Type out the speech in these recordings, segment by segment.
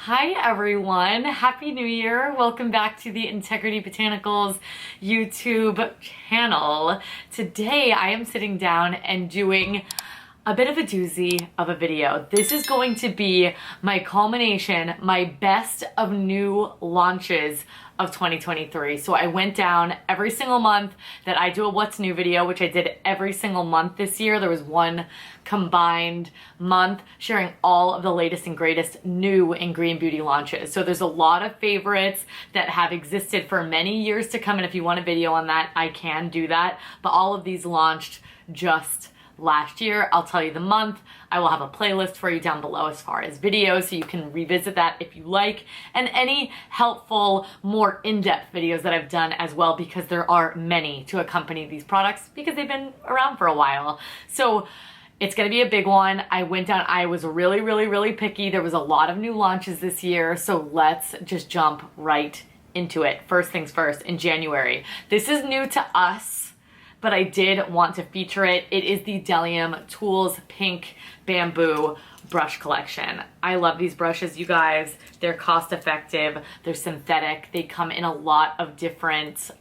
Hi everyone, Happy New Year. Welcome back to the Integrity Botanicals YouTube channel. Today I am sitting down and doing a bit of a doozy of a video. This is going to be my culmination, my best of new launches of 2023. So I went down every single month that I do a what's new video, which I did every single month this year. There was one combined month sharing all of the latest and greatest new and green beauty launches. So there's a lot of favorites that have existed for many years to come, and if you want a video on that, I can do that. But all of these launched just last year. I'll tell you the month. I will have a playlist for you down below as far as videos, so you can revisit that if you like, and any helpful, more in-depth videos that I've done as well, because there are many to accompany these products because they've been around for a while. So it's gonna be a big one. I went down, I was really picky. There was a lot of new launches this year, so let's just jump right into it. First things first, in January. This is new to us, but I did want to feature it. It is the Delium Tools Pink Bamboo Brush Collection. I love these brushes, you guys. They're cost effective, they're synthetic, they come in a lot of different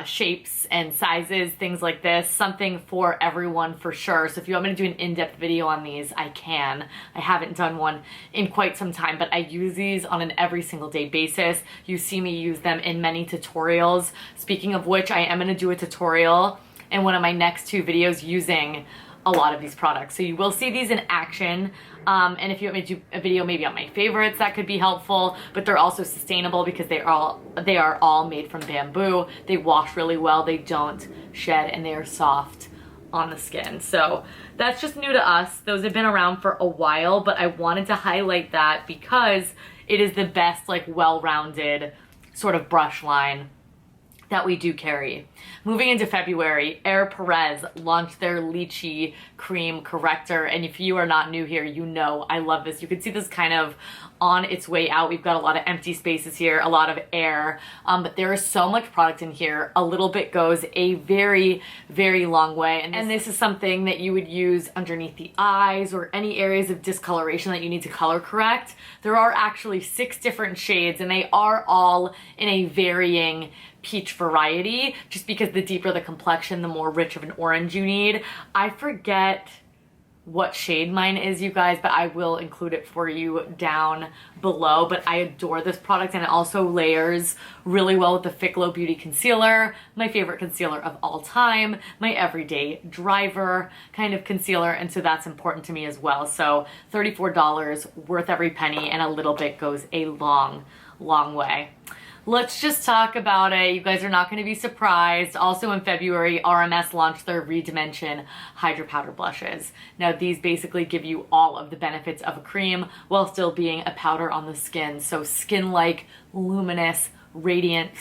shapes and sizes, things like this. Something for everyone for sure. So if you want me to do an in-depth video on these, I can. I haven't done one in quite some time, but I use these on an every single day basis. You see me use them in many tutorials. Speaking of which, I am going to do a tutorial in one of my next two videos using a lot of these products. So you will see these in action. And if you want me to do a video maybe on my favorites, that could be helpful, but they're also sustainable because they are all made from bamboo. They wash really well, they don't shed, and they are soft on the skin. So that's just new to us. Those have been around for a while, but I wanted to highlight that because it is the best, like, well-rounded sort of brush line that we do carry. Moving into February, Air Perez launched their Lychee Cream Corrector, and if you are not new here, you know I love this. You can see this kind of on its way out. We've got a lot of empty spaces here, a lot of air, but there is so much product in here. A little bit goes a very long way, and this is something that you would use underneath the eyes or any areas of discoloration that you need to color correct. There are actually 6 different shades, and they are all in a varying peach variety, just because the deeper the complexion, the more rich of an orange you need. I forget what shade mine is, you guys, but I will include it for you down below. But I adore this product, and it also layers really well with the Fit Glow Beauty Concealer, my favorite concealer of all time, my everyday driver kind of concealer, and so that's important to me as well. So $34, worth every penny, and a little bit goes a long way. Let's just talk about it. You guys are not going to be surprised. Also in February, RMS launched their Redimension Hydra Powder Blushes. Now these basically give you all of the benefits of a cream while still being a powder on the skin. So skin-like, luminous, radiant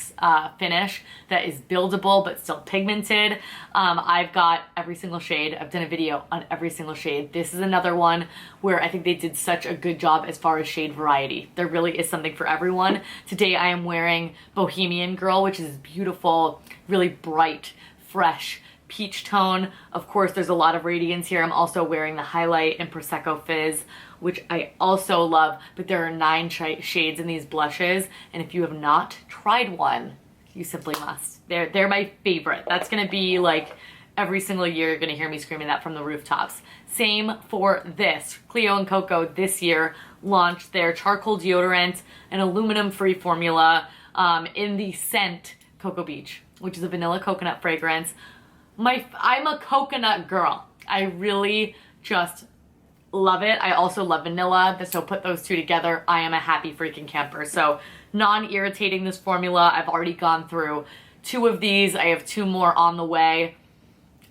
finish that is buildable but still pigmented. I've got every single shade. I've done a video on every single shade. This is another one where I think they did such a good job as far as shade variety. There really is something for everyone. Today I am wearing Bohemian Girl, which is beautiful, really bright, fresh peach tone. Of course, there's a lot of radiance here. I'm also wearing the Highlight in Prosecco Fizz, which I also love, but there are 9 shades in these blushes, and if you have not tried one, you simply must. They're my favorite. That's gonna be like every single year you're gonna hear me screaming that from the rooftops. Same for this. Cleo and Coco this year launched their charcoal deodorant, an aluminum-free formula in the scent Cocoa Beach, which is a vanilla coconut fragrance. I'm a coconut girl. I really just love it. I also love vanilla, so put those two together, I am a happy freaking camper. So non-irritating, this formula. I've already gone through 2 of these. I have 2 more on the way.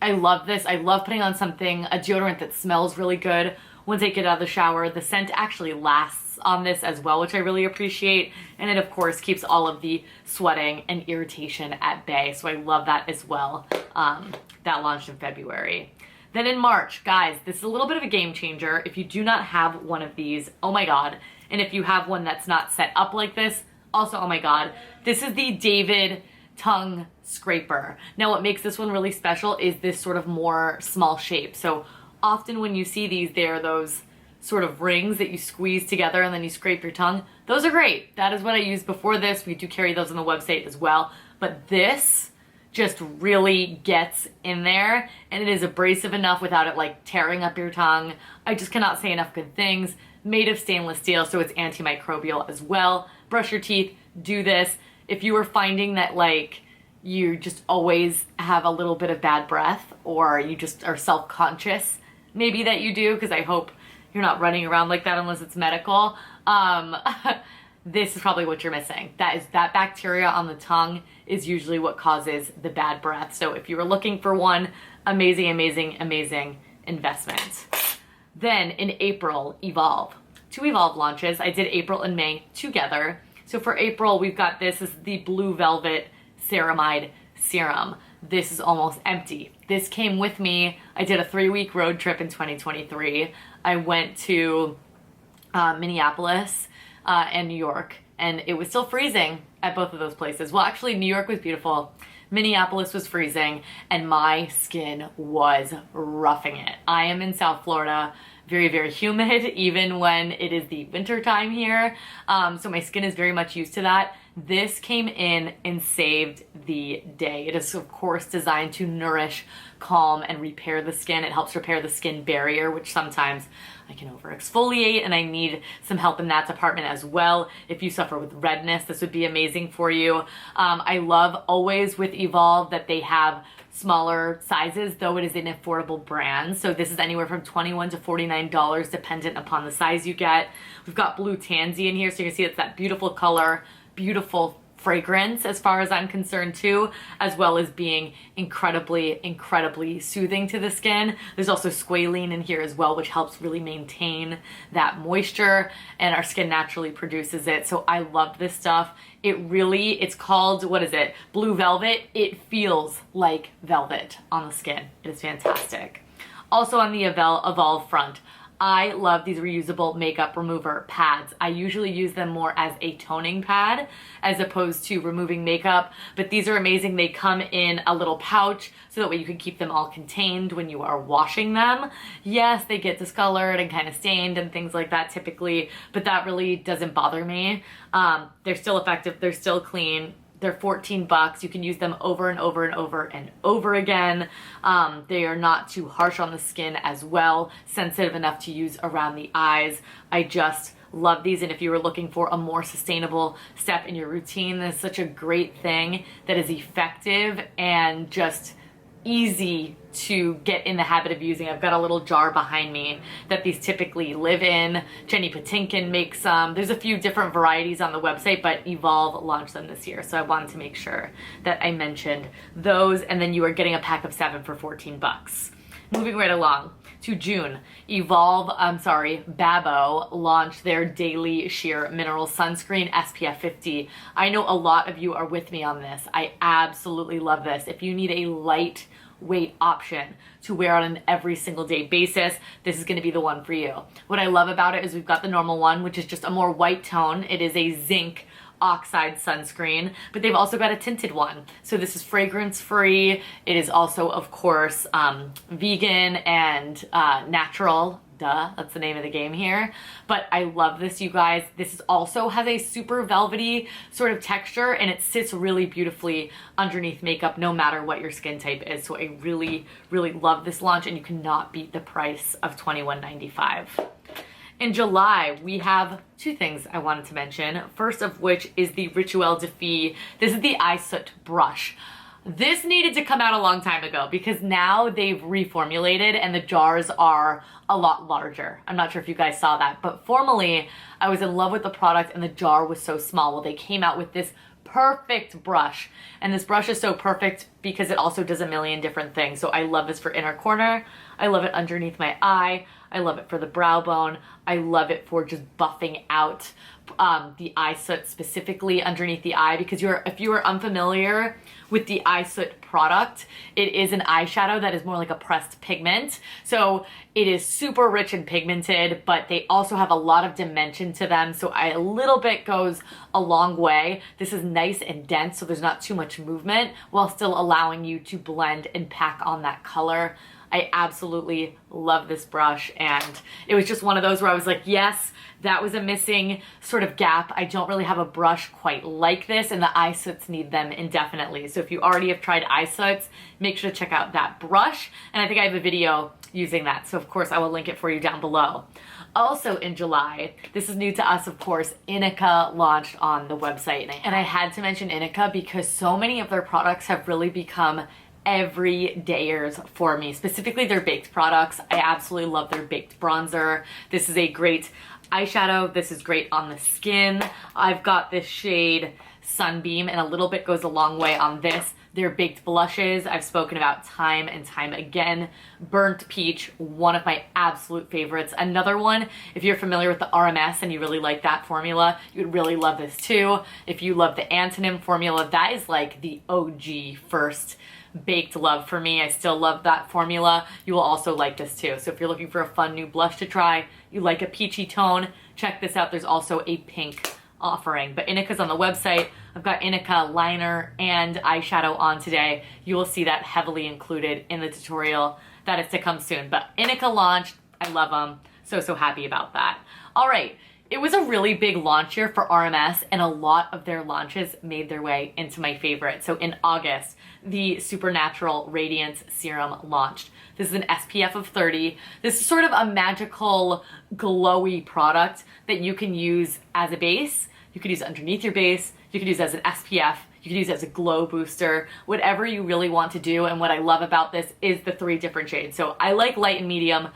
I love this. I love putting on something, a deodorant that smells really good once I get out of the shower. The scent actually lasts on this as well, which I really appreciate. And it of course keeps all of the sweating and irritation at bay. So I love that as well. That launched in February. Then in March, guys, this is a little bit of a game changer. If you do not have one of these, oh my God. And if you have one that's not set up like this, also, oh my God. This is the David Tongue Scraper. Now what makes this one really special is this sort of more small shape. So often when you see these, they're those sort of rings that you squeeze together and then you scrape your tongue. Those are great. That is what I used before this. We do carry those on the website as well. But this just really gets in there, and it is abrasive enough without it like tearing up your tongue. I just cannot say enough good things. Made of stainless steel, so it's antimicrobial as well. Brush your teeth, do this. If you are finding that like you just always have a little bit of bad breath, or you just are self-conscious, maybe that you do, because I hope you're not running around like that unless it's medical. This is probably what you're missing. That bacteria on the tongue is usually what causes the bad breath. So if you were looking for one, amazing, amazing, amazing investment. Then in April, Evolve. 2 Evolve launches. I did April and May together. So for April, we've got this is the Blue Velvet Ceramide Serum. This is almost empty. This came with me. I did a 3-week road trip in 2023. I went to Minneapolis and New York, and it was still freezing at both of those places. Well, actually, New York was beautiful. Minneapolis was freezing, and my skin was roughing it. I am in South Florida, very, very humid, even when it is the winter time here. So my skin is very much used to that. This came in and saved the day. It is, of course, designed to nourish, calm, and repair the skin. It helps repair the skin barrier, which sometimes I can over exfoliate, and I need some help in that department as well. If you suffer with redness, this would be amazing for you. I love always with Evolve that they have smaller sizes, though it is an affordable brand. So this is anywhere from $21 to $49 dependent upon the size you get. We've got Blue Tansy in here, so you can see it's that beautiful color, beautiful fragrance as far as I'm concerned too, as well as being incredibly, incredibly soothing to the skin. There's also squalene in here as well, which helps really maintain that moisture, and our skin naturally produces it. So I love this stuff. It's called, what is it? Blue Velvet. It feels like velvet on the skin. It is fantastic. Also on the Evolve front, I love these reusable makeup remover pads. I usually use them more as a toning pad as opposed to removing makeup, but these are amazing. They come in a little pouch so that way you can keep them all contained when you are washing them. Yes, they get discolored and kind of stained and things like that typically, but that really doesn't bother me. They're still effective, they're still clean. They're $14. You can use them over and over and over and over again. They are not too harsh on the skin as well, sensitive enough to use around the eyes. I just love these, and if you were looking for a more sustainable step in your routine, this is such a great thing that is effective and just easy to get in the habit of using. I've got a little jar behind me that these typically live in. Jenny Patinkin makes some. There's a few different varieties on the website, but Evolve launched them this year, so I wanted to make sure that I mentioned those, and then you are getting a pack of 7 for $14. Moving right along to June, Babo launched their Daily Sheer Mineral Sunscreen SPF 50. I know a lot of you are with me on this. I absolutely love this. If you need a lightweight option to wear on an every single day basis, this is going to be the one for you. What I love about it is we've got the normal one, which is just a more white tone. It is a zinc oxide sunscreen, but they've also got a tinted one. So this is fragrance free. It is also, of course, vegan and natural. Duh, that's the name of the game here. But I love this, you guys. This also has a super velvety sort of texture, and it sits really beautifully underneath makeup no matter what your skin type is. So I really, really love this launch, and you cannot beat the price of $21.95. In July, we have 2 things I wanted to mention. First of which is the Rituel de Fille. This is the eye soot brush. This needed to come out a long time ago because now they've reformulated and the jars are a lot larger. I'm not sure if you guys saw that, but formerly I was in love with the product and the jar was so small. Well, they came out with this perfect brush, and this brush is so perfect because it also does a million different things. So I love this for inner corner. I love it underneath my eye. I love it for the brow bone. I love it for just buffing out the eye soot specifically underneath the eye, because if you are unfamiliar with the eye soot product, it is an eyeshadow that is more like a pressed pigment. So it is super rich and pigmented, but they also have a lot of dimension to them. So a little bit goes a long way. This is nice and dense, so there's not too much movement while still allowing you to blend and pack on that color. I absolutely love this brush, and it was just one of those where I was like, yes, that was a missing sort of gap. I don't really have a brush quite like this, and the eye soots need them indefinitely. So if you already have tried eye soots, make sure to check out that brush. And I think I have a video using that, so of course I will link it for you down below. Also in July, this is new to us, of course, Inika launched on the website. And I had to mention Inika because so many of their products have really become everydayers for me, specifically their baked products. I absolutely love their baked bronzer. This is a great eyeshadow. This is great on the skin. I've got this shade Sunbeam, and a little bit goes a long way on this. Their baked blushes, I've spoken about time and time again. Burnt Peach, one of my absolute favorites. Another one, if you're familiar with the RMS and you really like that formula, you would really love this too. If you love the Antonym formula, that is like the OG first baked love for me. I still love that formula. You will also like this too. So if you're looking for a fun new blush to try, you like a peachy tone, check this out. There's also a pink offering, but Inika's on the website. I've got Inika liner and eyeshadow on today. You will see that heavily included in the tutorial that is to come soon. But Inika launched. I love them. So happy about that. All right. It was a really big launch year for RMS, and a lot of their launches made their way into my favorite. So in August, the Supernatural Radiance Serum launched. This is an SPF of 30. This is sort of a magical, glowy product that you can use as a base. You could use it underneath your base. You could use it as an SPF. You could use it as a glow booster, whatever you really want to do. And what I love about this is the 3 different shades. So I like light and medium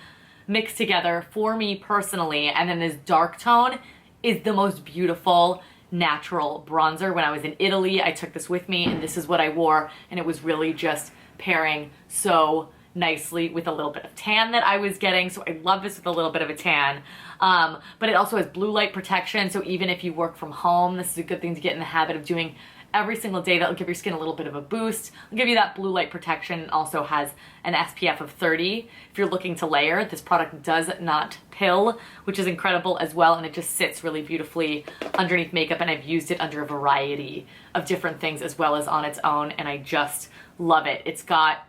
mixed together for me personally, and then this dark tone is the most beautiful natural bronzer. When I was in Italy, I took this with me, and this is what I wore, and it was really just pairing so nicely with a little bit of tan that I was getting. So I love this with a little bit of a tan, but it also has blue light protection, so even if you work from home, this is a good thing to get in the habit of doing every single day. That'll give your skin a little bit of a boost. It'll give you that blue light protection. It also has an SPF of 30. If you're looking to layer, this product does not pill, which is incredible as well, and it just sits really beautifully underneath makeup, and I've used it under a variety of different things as well as on its own, and I just love it. It's got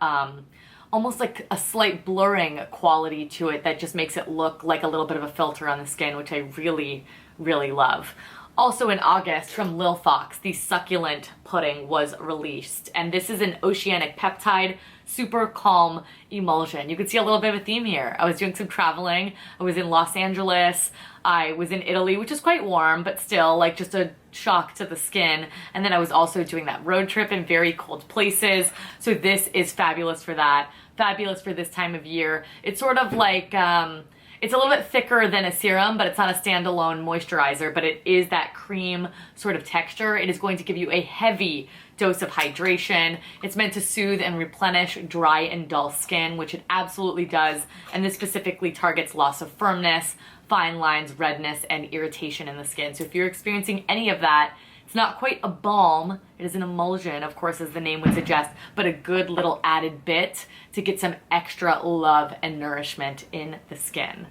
almost like a slight blurring quality to it that just makes it look like a little bit of a filter on the skin, which I really, really love. Also in August, from Lil Fox, the Succulent Pudding was released, and this is an oceanic peptide, super calm emulsion. You can see a little bit of a theme here. I was doing some traveling. I was in Los Angeles. I was in Italy, which is quite warm, but still like just a shock to the skin. And then I was also doing that road trip in very cold places. So this is fabulous for that. Fabulous for this time of year. It's sort of like, it's a little bit thicker than a serum, but it's not a standalone moisturizer, but it is that cream sort of texture. It is going to give you a heavy dose of hydration. It's meant to soothe and replenish dry and dull skin, which it absolutely does. And this specifically targets loss of firmness, fine lines, redness, and irritation in the skin. So if you're experiencing any of that, it's not quite a balm. It is an emulsion, of course, as the name would suggest, but a good little added bit to get some extra love and nourishment in the skin.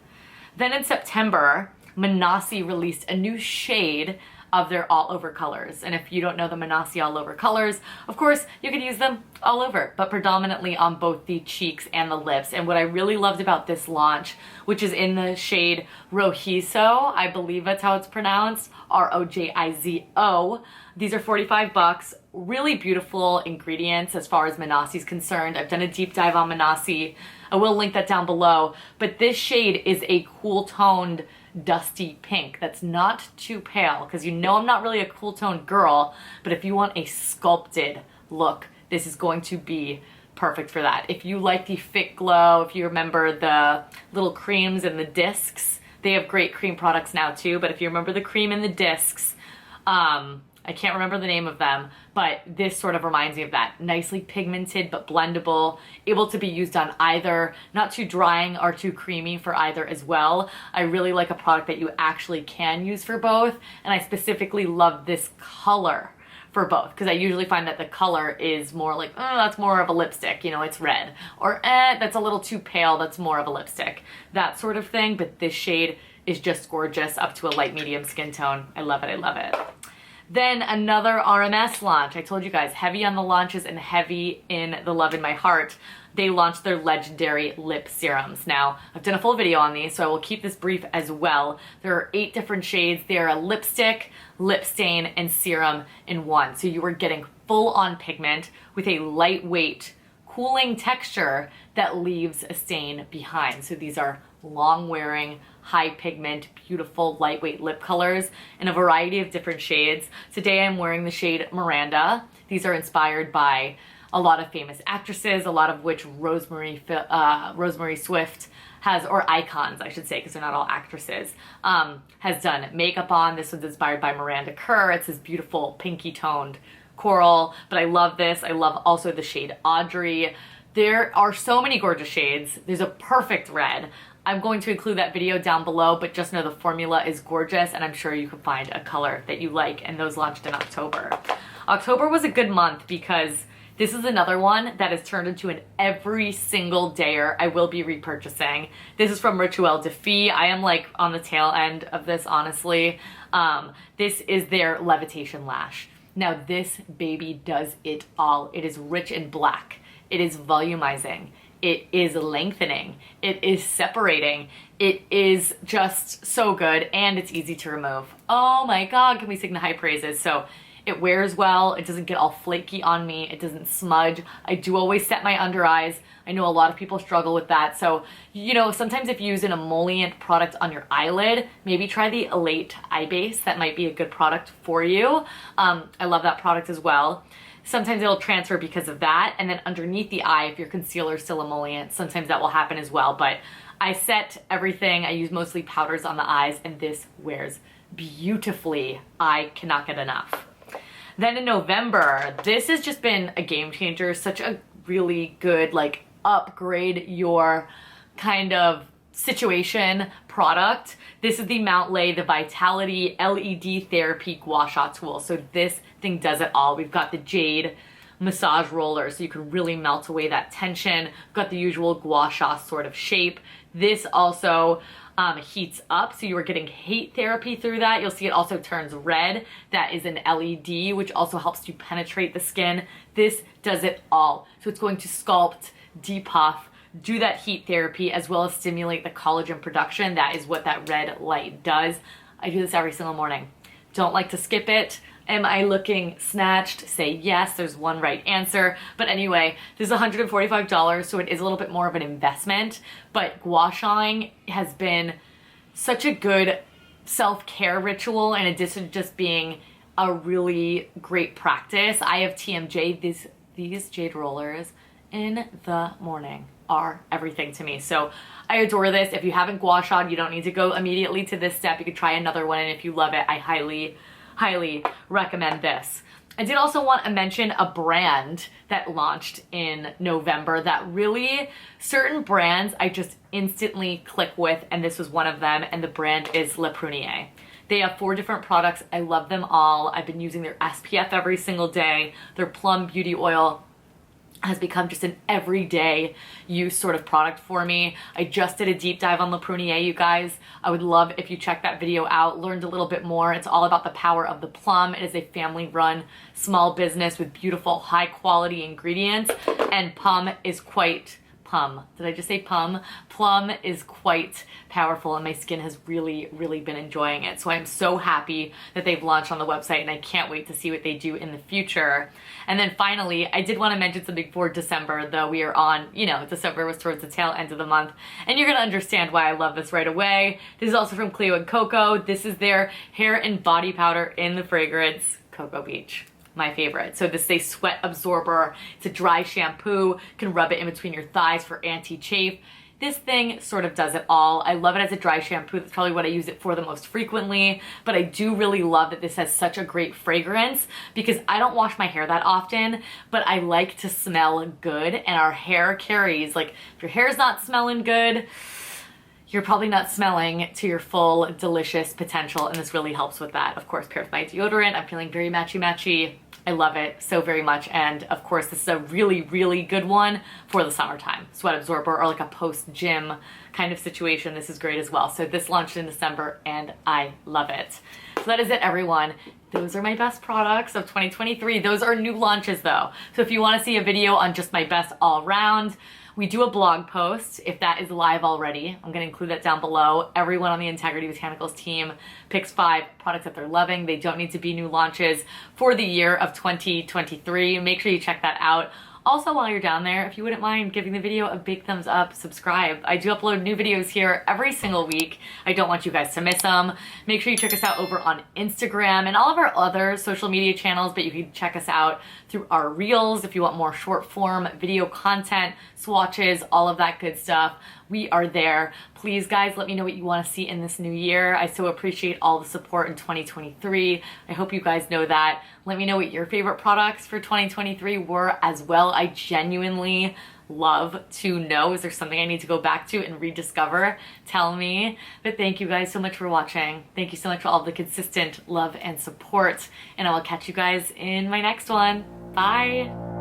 Then in September, Manasi released a new shade of their all over colors. And if you don't know the Manasi all over colors, of course, you can use them all over, but predominantly on both the cheeks and the lips. And what I really loved about this launch, which is in the shade Rojizo, I believe that's how it's pronounced, R-O-J-I-Z-O. These are 45 bucks. Really beautiful ingredients as far as Manasi is concerned. I've done a deep dive on Manasi. I will link that down below. But this shade is a cool toned dusty pink that's not too pale, because you know I'm not really a cool toned girl, but if you want a sculpted look, this is going to be perfect for that. If you like the Fit Glow, if you remember the little creams and the discs, they have great cream products now too, but if you remember the cream and the discs, I can't remember the name of them, but this sort of reminds me of that. Nicely pigmented but blendable, able to be used on either, not too drying or too creamy for either as well. I really like a product that you actually can use for both, and I specifically love this color for both, because I usually find that the color is more like, oh, that's more of a lipstick, you know, it's red, or that's a little too pale, that's more of a lipstick, that sort of thing. But this shade is just gorgeous up to a light medium skin tone. I love it, I love it. Then another RMS launch. I told you guys, heavy on the launches and heavy in the love in my heart. They launched their legendary lip serums. Now, I've done a full video on these, so I will keep this brief as well. There are 8 different shades. They are a lipstick, lip stain, and serum in one. So you are getting full-on pigment with a lightweight, cooling texture that leaves a stain behind. So these are long-wearing, high pigment, beautiful, lightweight lip colors in a variety of different shades. Today I'm wearing the shade Miranda. These are inspired by a lot of famous actresses, a lot of which Rosemary Swift has, or icons, I should say, because they're not all actresses, has done makeup on. This one's inspired by Miranda Kerr. It's this beautiful pinky toned coral, but I love this. I love also the shade Audrey. There are so many gorgeous shades. There's a perfect red. I'm going to include that video down below, but just know the formula is gorgeous, and I'm sure you can find a color that you like, and those launched in October. October was a good month because this is another one that has turned into an every single dayer I will be repurchasing. This is from Rituel de Fille. I am like on the tail end of this, honestly. This is their Levitation Lash. Now this baby does it all. It is rich in black. It is volumizing. It is lengthening. It is separating. It is just so good, and it's easy to remove. Oh my God, can we sing the high praises? So it wears well. It doesn't get all flaky on me. It doesn't smudge. I do always set my under eyes. I know a lot of people struggle with that. So, you know, sometimes if you use an emollient product on your eyelid, maybe try the Elate Eye Base. That might be a good product for you. I love that product as well. Sometimes it'll transfer because of that. And then underneath the eye, if your concealer is still emollient, sometimes that will happen as well. But I set everything. I use mostly powders on the eyes, and this wears beautifully. I cannot get enough. Then in November, this has just been a game changer. Such a really good, like, upgrade your kind of situation product. This is the Mount Lay, the Vitality LED Therapy Gua Sha Tool. So this thing does it all. We've got the jade massage roller, so you can really melt away that tension. We've got the usual gua sha sort of shape. This also heats up, so you are getting heat therapy through that. You'll see it also turns red. That is an LED, which also helps to penetrate the skin. This does it all. So it's going to sculpt, depuff, do that heat therapy, as well as stimulate the collagen production. That is what that red light does. I do this every single morning. Don't like to skip it. Am I looking snatched? Say yes, there's one right answer. But anyway, this is $145, so it is a little bit more of an investment. But gua shaing has been such a good self-care ritual, in addition to just being a really great practice. I have TMJ. These jade rollers in the morning are everything to me. So I adore this. If you haven't gua sha'd, you don't need to go immediately to this step. You could try another one, and if you love it, I highly recommend this. I did also want to mention a brand that launched in November that really, certain brands I just instantly click with, and this was one of them, and the brand is Le Prunier. They have 4 different products. I love them all. I've been using their SPF every single day. Their Plum Beauty Oil has become just an everyday use sort of product for me. I just did a deep dive on Le Prunier, you guys. I would love if you check that video out, learned a little bit more. It's all about the power of the plum. It is a family-run small business with beautiful, high-quality ingredients, and Plum is quite Did I just say Plum? Plum is quite powerful, and my skin has really been enjoying it. So I'm so happy that they've launched on the website, and I can't wait to see what they do in the future. And then finally, I did want to mention something for December, though we are on, you know, December was towards the tail end of the month, and you're going to understand why I love this right away. This is also from Cleo and Coco. This is their hair and body powder in the fragrance Cocoa Beach. My favorite. So this is a sweat absorber. It's a dry shampoo. You can rub it in between your thighs for anti-chafe. This thing sort of does it all. I love it as a dry shampoo. That's probably what I use it for the most frequently, but I do really love that this has such a great fragrance because I don't wash my hair that often, but I like to smell good, and our hair carries, like, if your hair is not smelling good, you're probably not smelling to your full delicious potential, and this really helps with that. Of course, paired with my deodorant, I'm feeling very matchy-matchy. I love it so very much, and of course this is a really good one for the summertime. Sweat absorber or like a post-gym kind of situation. This is great as well. So this launched in December, and I love it. So that is it, everyone. Those are my best products of 2023. Those are new launches though. So if you want to see a video on just my best all around, we do a blog post if that is live already. I'm going to include that down below. Everyone on the Integrity Botanicals team picks 5 products that they're loving. They don't need to be new launches for the year of 2023. Make sure you check that out. Also, while you're down there, if you wouldn't mind giving the video a big thumbs up, subscribe. I do upload new videos here every single week. I don't want you guys to miss them. Make sure you check us out over on Instagram and all of our other social media channels, but you can check us out through our Reels if you want more short form video content, swatches, all of that good stuff. We are there. Please, guys, let me know what you want to see in this new year. I so appreciate all the support in 2023. I hope you guys know that. Let me know what your favorite products for 2023 were as well. I genuinely love to know. Is there something I need to go back to and rediscover? Tell me. But thank you guys so much for watching. Thank you so much for all the consistent love and support. And I will catch you guys in my next one. Bye.